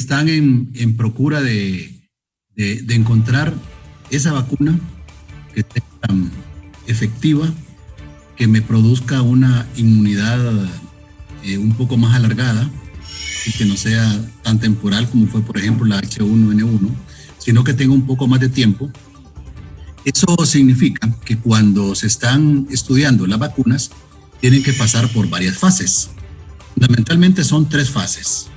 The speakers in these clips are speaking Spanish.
están en procura de encontrar esa vacuna que sea efectiva, que me produzca una inmunidad un poco más alargada y que no sea tan temporal como fue, por ejemplo, la H1N1, sino que tenga un poco más de tiempo. Eso significa que cuando se están estudiando las vacunas, tienen que pasar por varias fases. Fundamentalmente son 3 fases.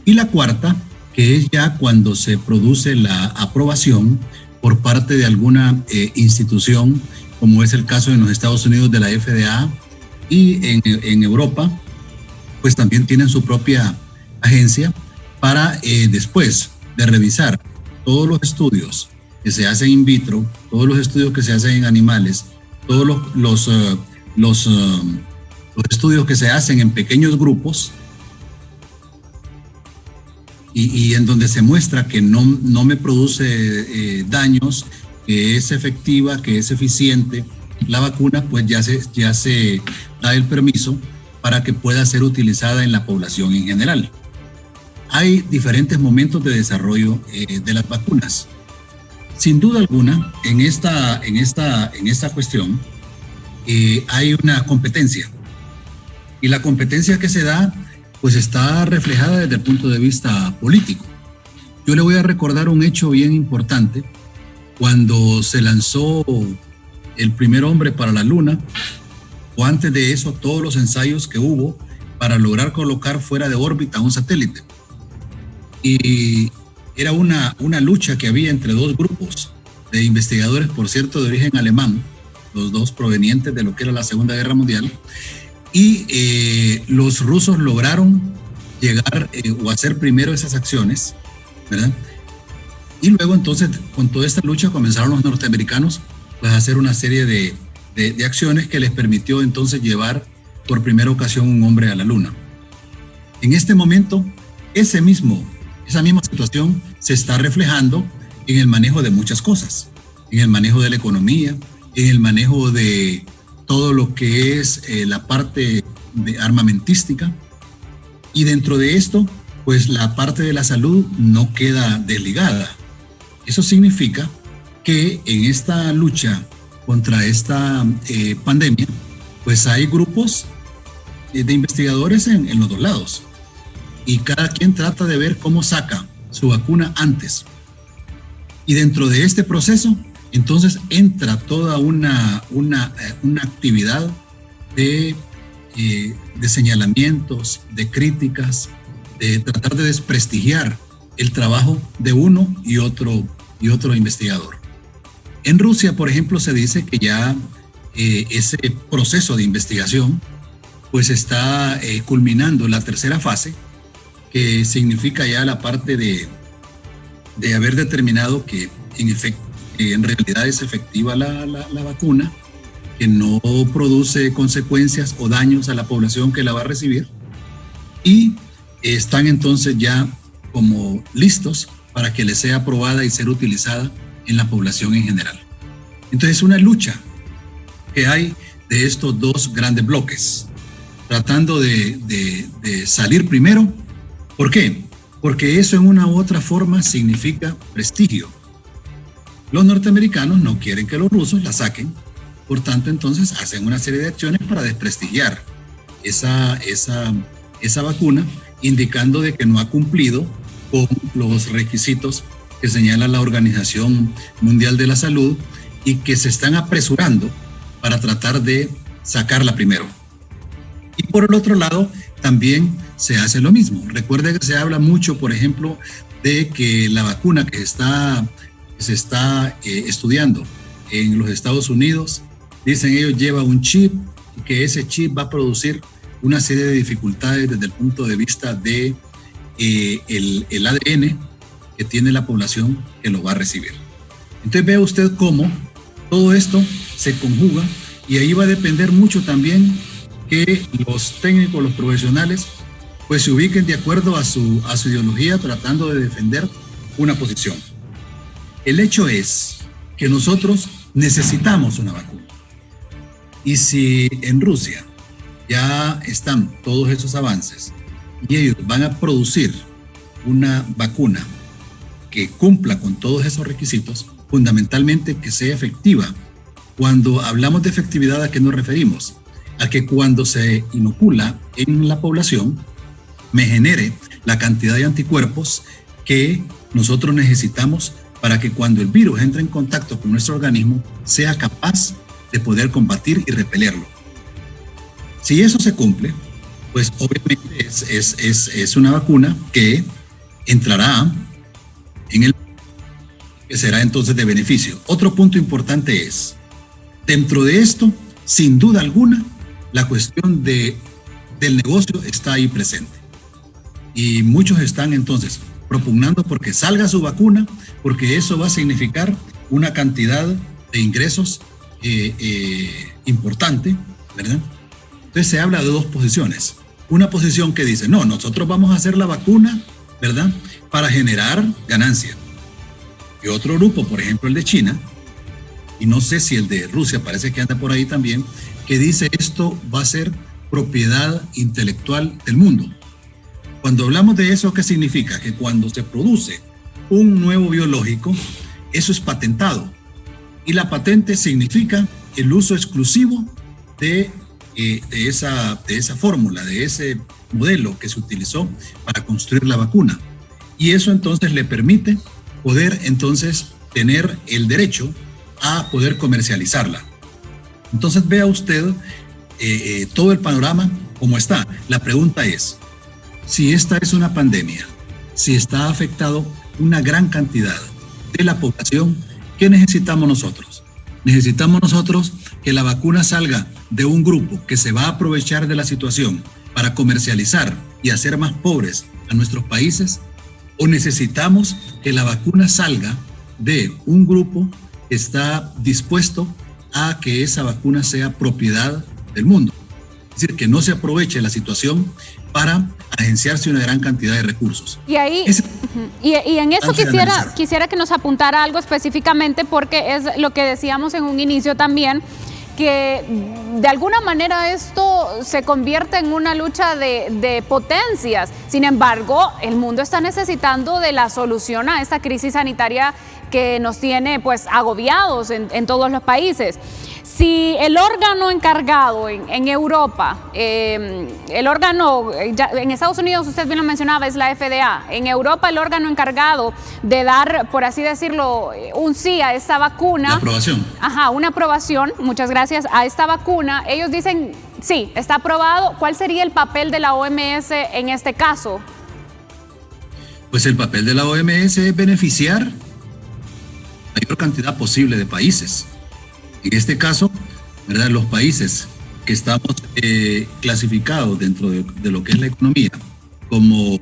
Y la cuarta, que es ya cuando se produce la aprobación por parte de alguna institución, como es el caso en los Estados Unidos de la FDA, y en Europa, pues también tienen su propia agencia para después de revisar todos los estudios que se hacen in vitro, todos los estudios que se hacen en animales, todos los estudios que se hacen en pequeños grupos y en donde se muestra que no me produce daños, que es efectiva, que es eficiente la vacuna, pues ya se da el permiso para que pueda ser utilizada en la población en general. Hay diferentes momentos de desarrollo de las vacunas. Sin duda alguna, en esta cuestión hay una competencia. Y la competencia que se da, pues está reflejada desde el punto de vista político. Yo le voy a recordar un hecho bien importante. Cuando se lanzó el primer hombre para la Luna, o antes de eso, todos los ensayos que hubo para lograr colocar fuera de órbita un satélite. Y era una lucha que había entre 2 grupos de investigadores, por cierto, de origen alemán, los 2 provenientes de lo que era la Segunda Guerra Mundial, y los rusos lograron llegar o hacer primero esas acciones, ¿verdad? Y luego entonces, con toda esta lucha, comenzaron los norteamericanos pues, a hacer una serie de acciones que les permitió entonces llevar por primera ocasión un hombre a la Luna. En este momento, esa misma situación se está reflejando en el manejo de muchas cosas, en el manejo de la economía, en el manejo de todo lo que es la parte de armamentística, y dentro de esto, pues la parte de la salud no queda desligada. Eso significa que en esta lucha contra esta pandemia, pues hay grupos de investigadores en los 2 lados, y cada quien trata de ver cómo saca su vacuna antes. Y dentro de este proceso, entonces entra toda una actividad de señalamientos, de críticas, de tratar de desprestigiar el trabajo de uno y otro investigador. En Rusia, por ejemplo, se dice que ya ese proceso de investigación pues está culminando la 3ª fase, que significa ya la parte de haber determinado que en realidad es efectiva la vacuna, que no produce consecuencias o daños a la población que la va a recibir, y están entonces ya como listos para que les sea aprobada y ser utilizada en la población en general. Entonces es una lucha que hay de estos 2 grandes bloques, tratando de salir primero. ¿Por qué? Porque eso en una u otra forma significa prestigio. Los norteamericanos no quieren que los rusos la saquen, por tanto entonces hacen una serie de acciones para desprestigiar esa vacuna, indicando de que no ha cumplido con los requisitos que señala la Organización Mundial de la Salud, y que se están apresurando para tratar de sacarla primero. Y por el otro lado, también se hace lo mismo. Recuerde que se habla mucho, por ejemplo, de que la vacuna que se está estudiando en los Estados Unidos, dicen ellos, lleva un chip, y que ese chip va a producir una serie de dificultades desde el punto de vista de el ADN que tiene la población que lo va a recibir. Entonces vea usted cómo todo esto se conjuga, y ahí va a depender mucho también que los técnicos, los profesionales, pues se ubiquen de acuerdo a su ideología, tratando de defender una posición. El hecho es que nosotros necesitamos una vacuna. Y si en Rusia ya están todos esos avances y ellos van a producir una vacuna que cumpla con todos esos requisitos, fundamentalmente que sea efectiva. Cuando hablamos de efectividad, ¿a qué nos referimos? A que cuando se inocula en la población, me genere la cantidad de anticuerpos que nosotros necesitamos para que cuando el virus entre en contacto con nuestro organismo, sea capaz de poder combatir y repelerlo. Si eso se cumple, pues obviamente es una vacuna que entrará en el que será entonces de beneficio. Otro punto importante es, dentro de esto, sin duda alguna, la cuestión del negocio está ahí presente. Y muchos están entonces propugnando porque salga su vacuna, porque eso va a significar una cantidad de ingresos importante, ¿verdad? Entonces se habla de dos posiciones. Una posición que dice, no, nosotros vamos a hacer la vacuna, ¿verdad?, para generar ganancia. Y otro grupo, por ejemplo el de China, y no sé si el de Rusia, parece que anda por ahí también, que dice esto va a ser propiedad intelectual del mundo. Cuando hablamos de eso, ¿qué significa? Que cuando se produce un nuevo biológico, eso es patentado. Y la patente significa el uso exclusivo de esa fórmula, de ese modelo que se utilizó para construir la vacuna. Y eso entonces le permite poder entonces tener el derecho a poder comercializarla. Entonces vea usted todo el panorama como está. La pregunta es, si esta es una pandemia, si está afectado una gran cantidad de la población, ¿qué necesitamos nosotros? Necesitamos nosotros que la vacuna salga de un grupo que se va a aprovechar de la situación para comercializar y hacer más pobres a nuestros países, o necesitamos que la vacuna salga de un grupo que está dispuesto a que esa vacuna sea propiedad del mundo. Es decir, que no se aproveche la situación para agenciarse una gran cantidad de recursos. Y ahí, y en eso quisiera que nos apuntara algo específicamente, porque es lo que decíamos en un inicio también, que de alguna manera esto se convierte en una lucha de potencias. Sin embargo, el mundo está necesitando de la solución a esta crisis sanitaria que nos tiene pues agobiados en todos los países. Si el órgano encargado en Europa, el órgano, en Estados Unidos usted bien lo mencionaba, es la FDA. En Europa el órgano encargado de dar, por así decirlo, un sí a esta vacuna. La aprobación. Ajá, una aprobación, muchas gracias, a esta vacuna. Ellos dicen, sí, está aprobado. ¿Cuál sería el papel de la OMS en este caso? Pues el papel de la OMS es beneficiar a la mayor cantidad posible de países. En este caso, ¿verdad?, los países que estamos clasificados dentro de lo que es la economía como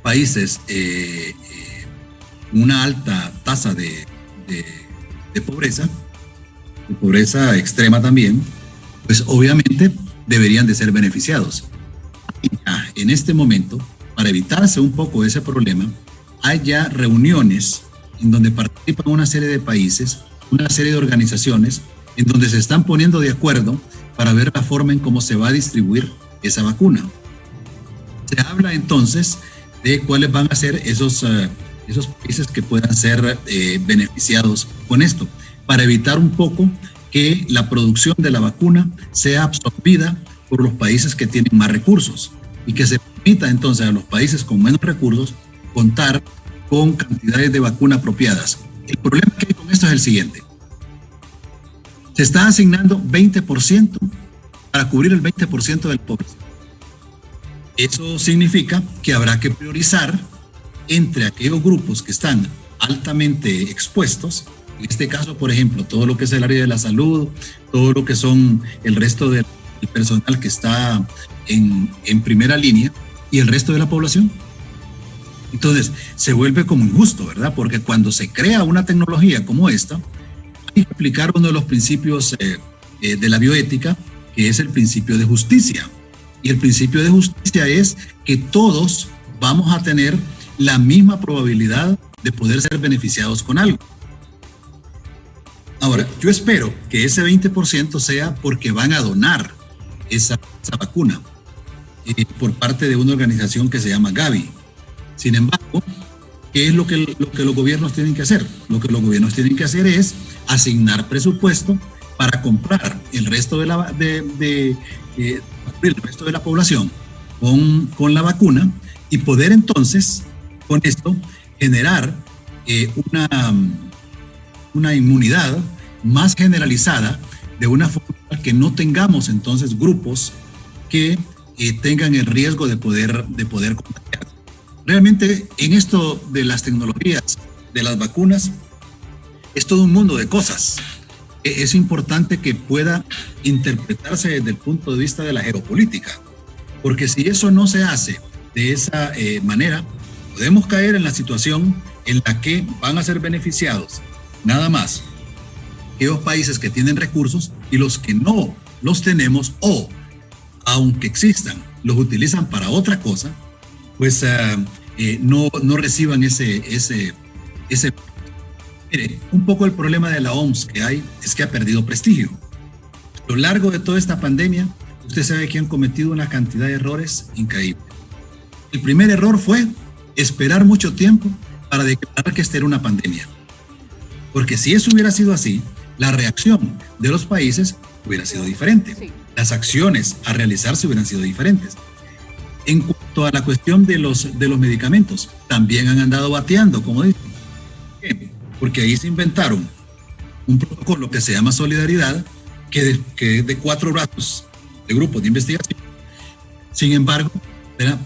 países una alta tasa de pobreza extrema también, pues obviamente deberían de ser beneficiados. Y en este momento, para evitarse un poco ese problema, hay ya reuniones en donde participan una serie de países, una serie de organizaciones en donde se están poniendo de acuerdo para ver la forma en cómo se va a distribuir esa vacuna. Se habla entonces de cuáles van a ser esos países que puedan ser beneficiados con esto, para evitar un poco que la producción de la vacuna sea absorbida por los países que tienen más recursos y que se permita entonces a los países con menos recursos contar con cantidades de vacuna apropiadas. El problema que hay con esto es el siguiente. Se está asignando 20% para cubrir el 20% del población. Eso significa que habrá que priorizar entre aquellos grupos que están altamente expuestos. En este caso, por ejemplo, todo lo que es el área de la salud, todo lo que son el resto del personal que está en primera línea y el resto de la población. Entonces, se vuelve como injusto, ¿verdad? Porque cuando se crea una tecnología como esta, hay que aplicar uno de los principios de la bioética, que es el principio de justicia. Y el principio de justicia es que todos vamos a tener la misma probabilidad de poder ser beneficiados con algo. Ahora, yo espero que ese 20% sea porque van a donar esa vacuna por parte de una organización que se llama Gavi. Sin embargo, ¿qué es lo que los gobiernos tienen que hacer? Lo que los gobiernos tienen que hacer es asignar presupuesto para comprar el resto de el resto de la población con la vacuna y poder entonces, con esto, generar una inmunidad más generalizada, de una forma que no tengamos entonces grupos que tengan el riesgo de poder contagiar. Realmente en esto de las tecnologías, de las vacunas, es todo un mundo de cosas. Es importante que pueda interpretarse desde el punto de vista de la geopolítica, porque si eso no se hace de esa manera, podemos caer en la situación en la que van a ser beneficiados nada más aquellos países que tienen recursos y los que no los tenemos, o aunque existan, los utilizan para otra cosa, pues no reciban ese. Mire, un poco el problema de la OMS que hay es que ha perdido prestigio. A lo largo de toda esta pandemia, usted sabe que han cometido una cantidad de errores increíbles. El primer error fue esperar mucho tiempo para declarar que esta era una pandemia. Porque si eso hubiera sido así, la reacción de los países hubiera sido diferente. Sí. Las acciones a realizarse hubieran sido diferentes. En cuanto a la cuestión de los medicamentos, también han andado bateando, como dicen. Porque ahí se inventaron un protocolo que se llama Solidaridad, que es de 4 brazos de grupos de investigación. Sin embargo,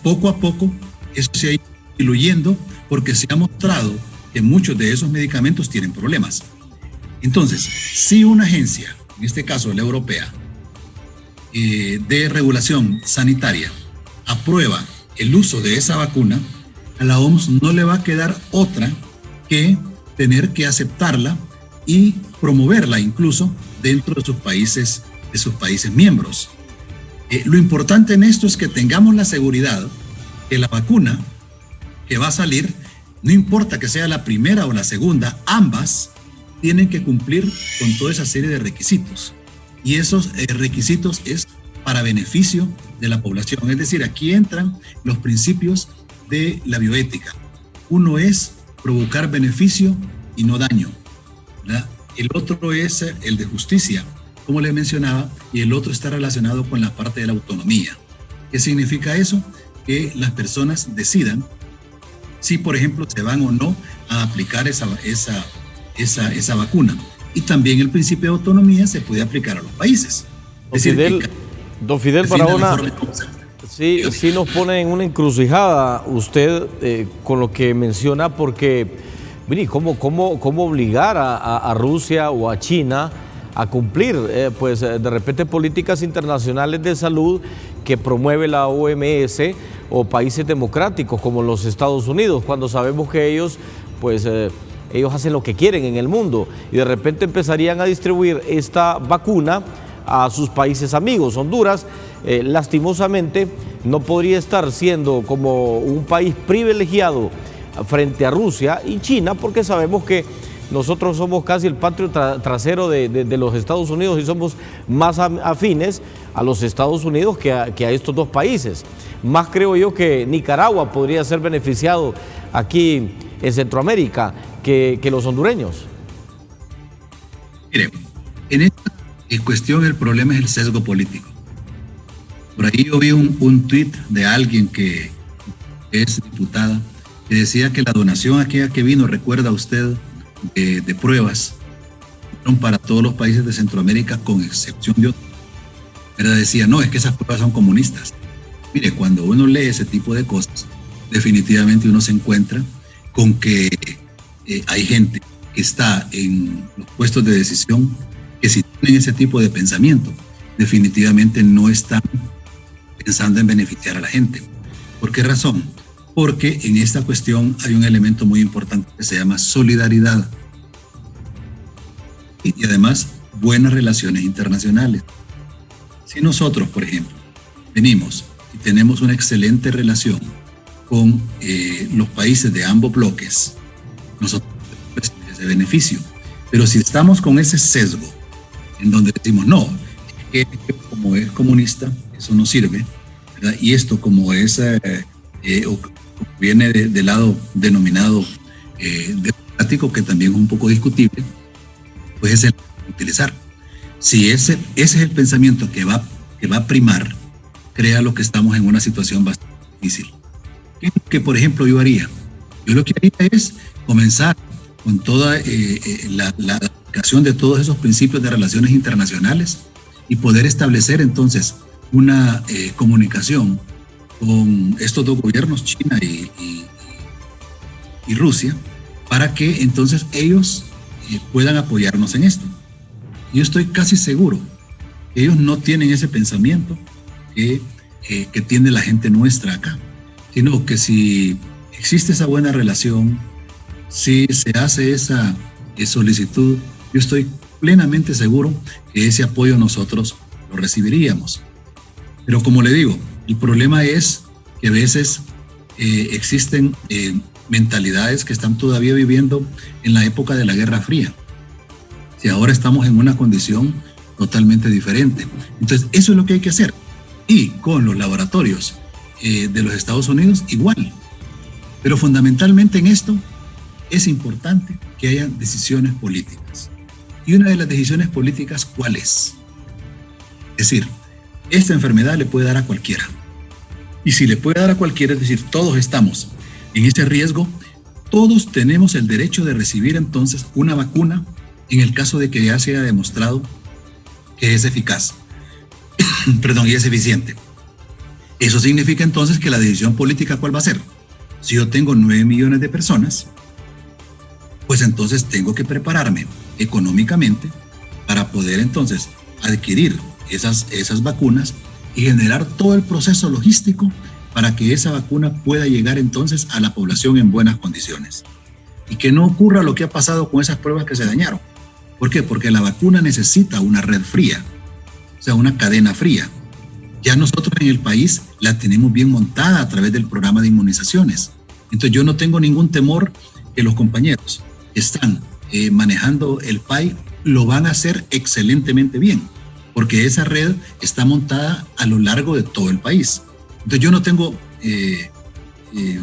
poco a poco eso se ha ido diluyendo porque se ha mostrado que muchos de esos medicamentos tienen problemas. Entonces, si una agencia, en este caso la europea, de regulación sanitaria, aprueba el uso de esa vacuna, a la OMS no le va a quedar otra que tener que aceptarla y promoverla incluso dentro de sus países miembros. Lo importante en esto es que tengamos la seguridad que la vacuna que va a salir, no importa que sea la primera o la segunda, ambas tienen que cumplir con toda esa serie de requisitos. Y esos requisitos es para beneficio de la población. Es decir, aquí entran los principios de la bioética. Uno es provocar beneficio y no daño, ¿verdad? El otro es el de justicia, como le mencionaba, y el otro está relacionado con la parte de la autonomía. ¿Qué significa eso? Que las personas decidan si, por ejemplo, se van o no a aplicar esa vacuna. Y también el principio de autonomía se puede aplicar a los países. Don Fidel Barahona, sí nos pone en una encrucijada usted con lo que menciona, porque mire, ¿cómo obligar a Rusia o a China a cumplir pues de repente políticas internacionales de salud que promueve la OMS o países democráticos como los Estados Unidos, cuando sabemos que ellos hacen lo que quieren en el mundo y de repente empezarían a distribuir esta vacuna a sus países amigos? Honduras, lastimosamente, no podría estar siendo como un país privilegiado frente a Rusia y China, porque sabemos que nosotros somos casi el patio trasero de los Estados Unidos y somos más afines a los Estados Unidos que a estos dos países. Más creo yo que Nicaragua podría ser beneficiado aquí en Centroamérica que los hondureños. Mire, en esta cuestión el problema es el sesgo político. Por ahí yo vi un tuit de alguien que es diputada que decía que la donación aquella que vino, recuerda usted, de pruebas, fueron para todos los países de Centroamérica con excepción de otros. Pero decía, no, es que esas pruebas son comunistas. Mire, cuando uno lee ese tipo de cosas, definitivamente uno se encuentra con que hay gente que está en los puestos de decisión que si tienen ese tipo de pensamiento, definitivamente no están pensando en beneficiar a la gente. ¿Por qué razón? Porque en esta cuestión hay un elemento muy importante que se llama solidaridad y además buenas relaciones internacionales. Si nosotros, por ejemplo, venimos y tenemos una excelente relación con los países de ambos bloques, nosotros tenemos ese beneficio. Pero si estamos con ese sesgo en donde decimos, no, que como es comunista, eso no sirve, ¿verdad? Y esto como es viene del lado denominado democrático, que también es un poco discutible, pues es el utilizar. Si ese es el pensamiento que va a primar, crea lo que estamos en una situación bastante difícil. Que por ejemplo yo haría? Yo lo que haría es comenzar con toda la aplicación de todos esos principios de relaciones internacionales y poder establecer entonces una comunicación con estos dos gobiernos, China y Rusia, para que entonces ellos puedan apoyarnos en esto. Yo estoy casi seguro que ellos no tienen ese pensamiento que tiene la gente nuestra acá, sino que si existe esa buena relación, si se hace esa solicitud, yo estoy plenamente seguro que ese apoyo nosotros lo recibiríamos. Pero como le digo, el problema es que a veces existen mentalidades que están todavía viviendo en la época de la Guerra Fría. Si ahora estamos en una condición totalmente diferente. Entonces, eso es lo que hay que hacer. Y con los laboratorios de los Estados Unidos, igual. Pero fundamentalmente en esto es importante que haya decisiones políticas. Y una de las decisiones políticas, ¿cuál es? Es decir, esta enfermedad le puede dar a cualquiera. Y si le puede dar a cualquiera, es decir, todos estamos en ese riesgo, todos tenemos el derecho de recibir entonces una vacuna en el caso de que ya se haya demostrado que es eficaz, perdón, y es eficiente. Eso significa entonces que la decisión política, ¿cuál va a ser? Si yo tengo 9 millones de personas, pues entonces tengo que prepararme económicamente para poder entonces adquirir esas vacunas y generar todo el proceso logístico para que esa vacuna pueda llegar entonces a la población en buenas condiciones. Y que no ocurra lo que ha pasado con esas pruebas que se dañaron. ¿Por qué? Porque la vacuna necesita una red fría, o sea, una cadena fría. Ya nosotros en el país la tenemos bien montada a través del programa de inmunizaciones. Entonces yo no tengo ningún temor que los compañeros que están manejando el PAI lo van a hacer excelentemente bien, porque esa red está montada a lo largo de todo el país. Entonces yo no tengo,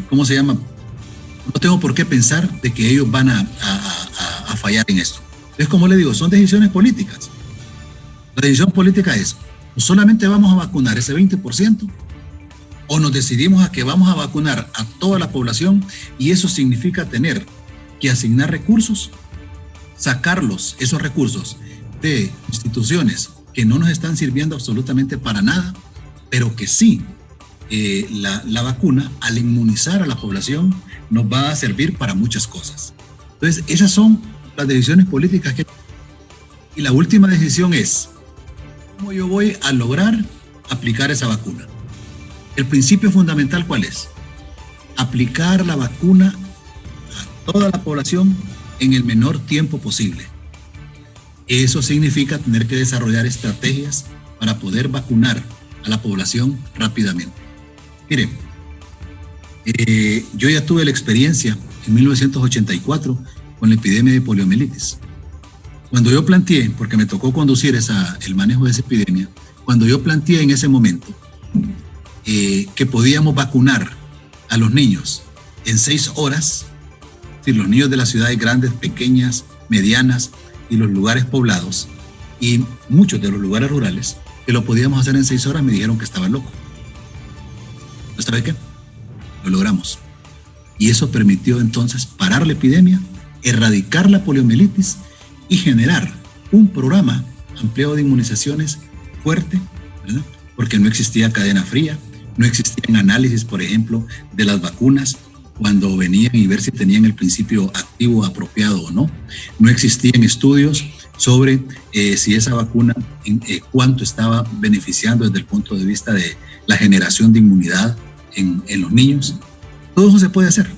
¿cómo se llama? No tengo por qué pensar de que ellos van a fallar en esto. Entonces, como le digo, son decisiones políticas. La decisión política es, ¿no solamente vamos a vacunar ese 20%? ¿O nos decidimos a que vamos a vacunar a toda la población y eso significa tener que asignar recursos, sacarlos, esos recursos, de instituciones que no nos están sirviendo absolutamente para nada, pero que sí, la vacuna, al inmunizar a la población, nos va a servir para muchas cosas? Entonces, esas son las decisiones políticas que... Y la última decisión es, ¿cómo yo voy a lograr aplicar esa vacuna? El principio fundamental, ¿cuál es? Aplicar la vacuna a toda la población en el menor tiempo posible. Eso significa tener que desarrollar estrategias para poder vacunar a la población rápidamente. Miren, yo ya tuve la experiencia en 1984 con la epidemia de poliomielitis. Cuando yo planteé, porque me tocó conducir el manejo de esa epidemia, cuando yo planteé en ese momento que podíamos vacunar a los niños en 6 horas, es decir, los niños de las ciudades grandes, pequeñas, medianas y los lugares poblados y muchos de los lugares rurales, que lo podíamos hacer en 6 horas, me dijeron que estaba loco. ¿No sabe qué? Lo logramos. Y eso permitió entonces parar la epidemia, erradicar la poliomielitis y generar un programa ampliado de inmunizaciones fuerte, ¿verdad? Porque no existía cadena fría, no existían análisis, por ejemplo, de las vacunas cuando venían y ver si tenían el principio activo apropiado o no. No existían estudios sobre si esa vacuna, cuánto estaba beneficiando desde el punto de vista de la generación de inmunidad en los niños. Todo eso se puede hacer.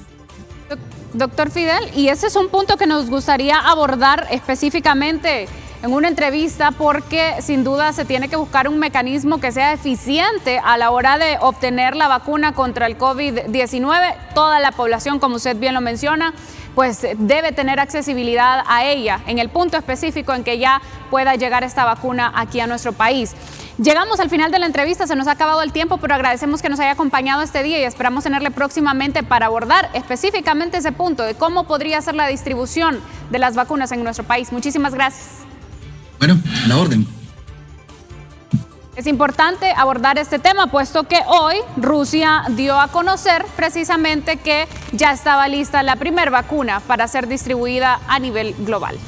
Doctor Fidel, y ese es un punto que nos gustaría abordar específicamente en una entrevista, porque sin duda se tiene que buscar un mecanismo que sea eficiente a la hora de obtener la vacuna contra el COVID-19. Toda la población, como usted bien lo menciona, pues debe tener accesibilidad a ella en el punto específico en que ya pueda llegar esta vacuna aquí a nuestro país. Llegamos al final de la entrevista, se nos ha acabado el tiempo, pero agradecemos que nos haya acompañado este día y esperamos tenerle próximamente para abordar específicamente ese punto de cómo podría ser la distribución de las vacunas en nuestro país. Muchísimas gracias. Bueno, a la orden. Es importante abordar este tema, puesto que hoy Rusia dio a conocer precisamente que ya estaba lista la primera vacuna para ser distribuida a nivel global.